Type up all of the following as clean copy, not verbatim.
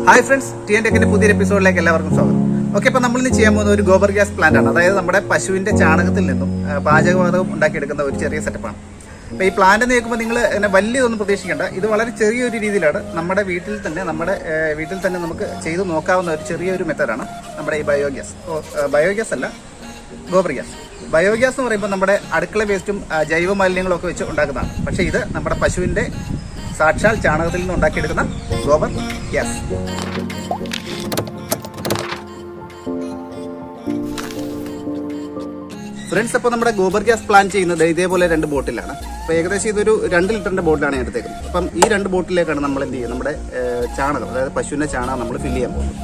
Hi friends, T N ടെക്കിന്റെ പുതിയൊരു എപ്പിസോഡിലേക്ക് എല്ലാവർക്കും സ്വാഗതം. ഓക്കെ, അപ്പോൾ നമ്മളിന്ന് ചെയ്യാൻ പോകുന്ന ഒരു ഗോബർ ഗ്യാസ് പ്ലാന്റ് ആണ്. അതായത് നമ്മുടെ പശുവിന്റെ ചാണകത്തിൽ നിന്നും പാചകവാതകം ഉണ്ടാക്കിയെടുക്കുന്ന ഒരു ചെറിയ സെറ്റപ്പാണ്. അപ്പോൾ ഈ പ്ലാന്റ് എന്ന് കേൾക്കുമ്പോൾ നിങ്ങൾ എന്നെ വലിയതൊന്നും പ്രതീക്ഷിക്കേണ്ട. ഇത് വളരെ ചെറിയൊരു രീതിയിലാണ് നമ്മുടെ വീട്ടിൽ തന്നെ നമുക്ക് ചെയ്ത് നോക്കാവുന്ന ഒരു ചെറിയൊരു മെത്തേഡാണ് നമ്മുടെ ഈ ബയോഗ്യാസ്. ബയോഗ്യാസ് അല്ല, ഗോബർ ഗ്യാസ്. ബയോഗ്യാസ് എന്ന് പറയുമ്പോൾ നമ്മുടെ അടുക്കള വേസ്റ്റും ജൈവ മാലിന്യങ്ങളും ഒക്കെ വെച്ച് ഉണ്ടാക്കുന്നതാണ്. പക്ഷേ ഇത് നമ്മുടെ പശുവിൻ്റെ സാക്ഷാൽ ചാണകത്തിൽ നിന്ന് ഉണ്ടാക്കിയെടുക്കുന്ന ഗോബർ ഗ്യാസ്. ഫ്രണ്ട്സ്, അപ്പോൾ നമ്മുടെ ഗോബർ ഗ്യാസ് പ്ലാൻ ചെയ്യുന്നത് ഇതേപോലെ 2 ബോട്ടിലാണ്. അപ്പോൾ ഏകദേശം ഇതൊരു 2 ലിറ്ററിൻ്റെ ബോട്ടിലാണ് ഞാൻ എടുത്തേക്കുന്നത്. അപ്പം ഈ 2 ബോട്ടിലേക്കാണ് നമ്മൾ എന്ത് ചെയ്യുന്നത്, നമ്മുടെ ചാണകം, അതായത് പശുവിൻ്റെ ചാണകം നമ്മൾ ഫില്ല് ചെയ്യാൻ പോകുന്നത്.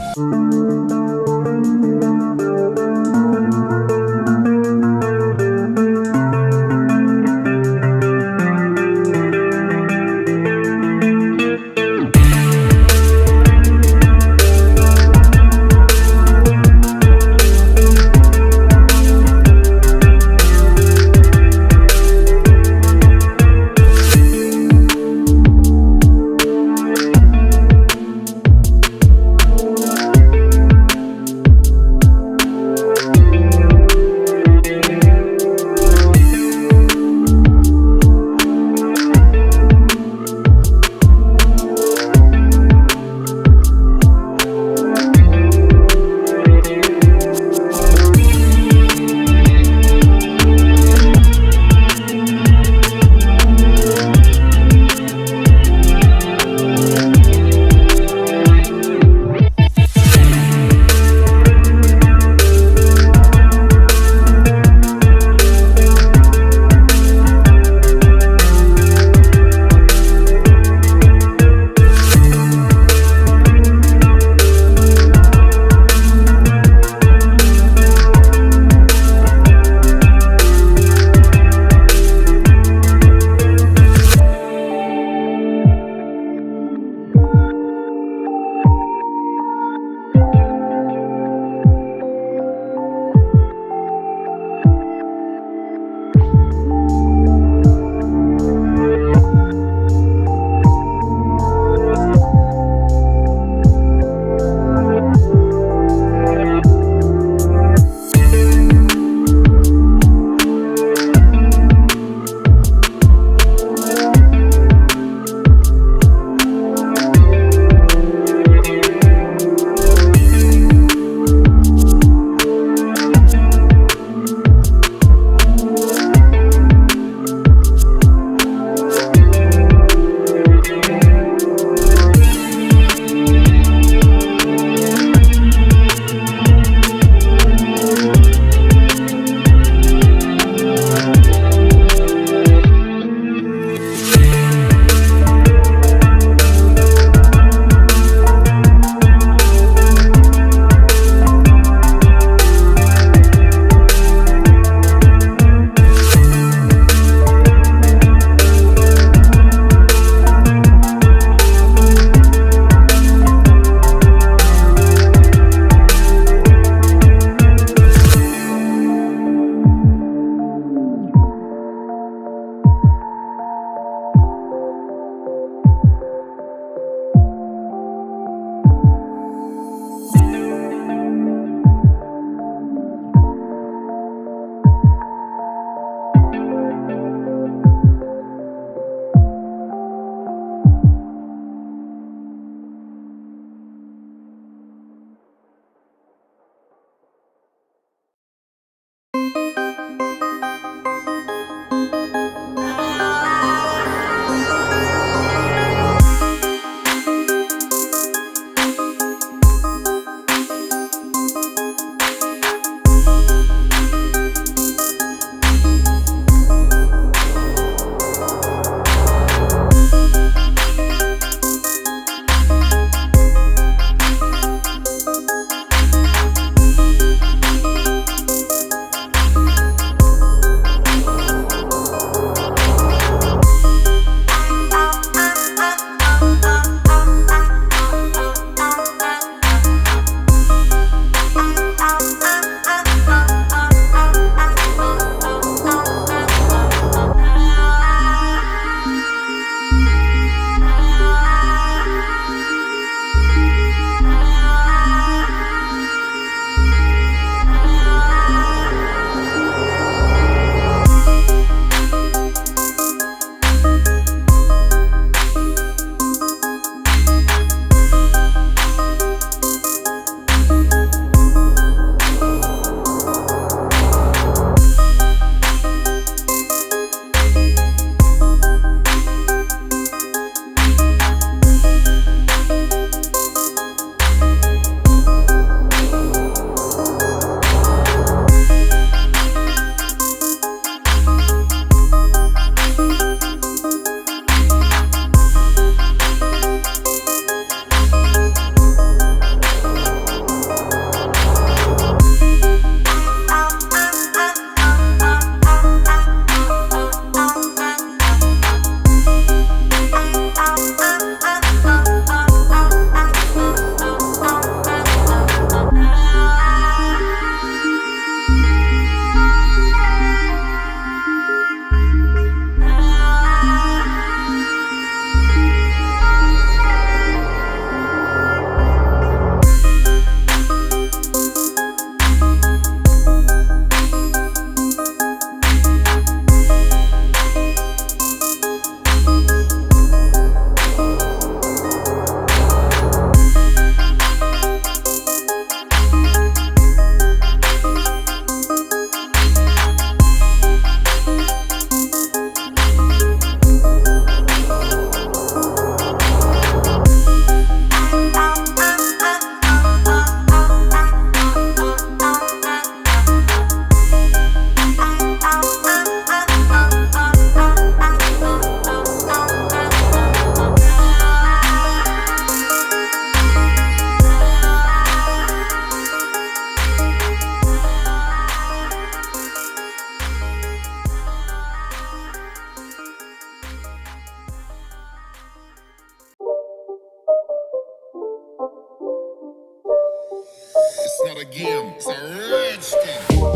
start again. It's a rich thing.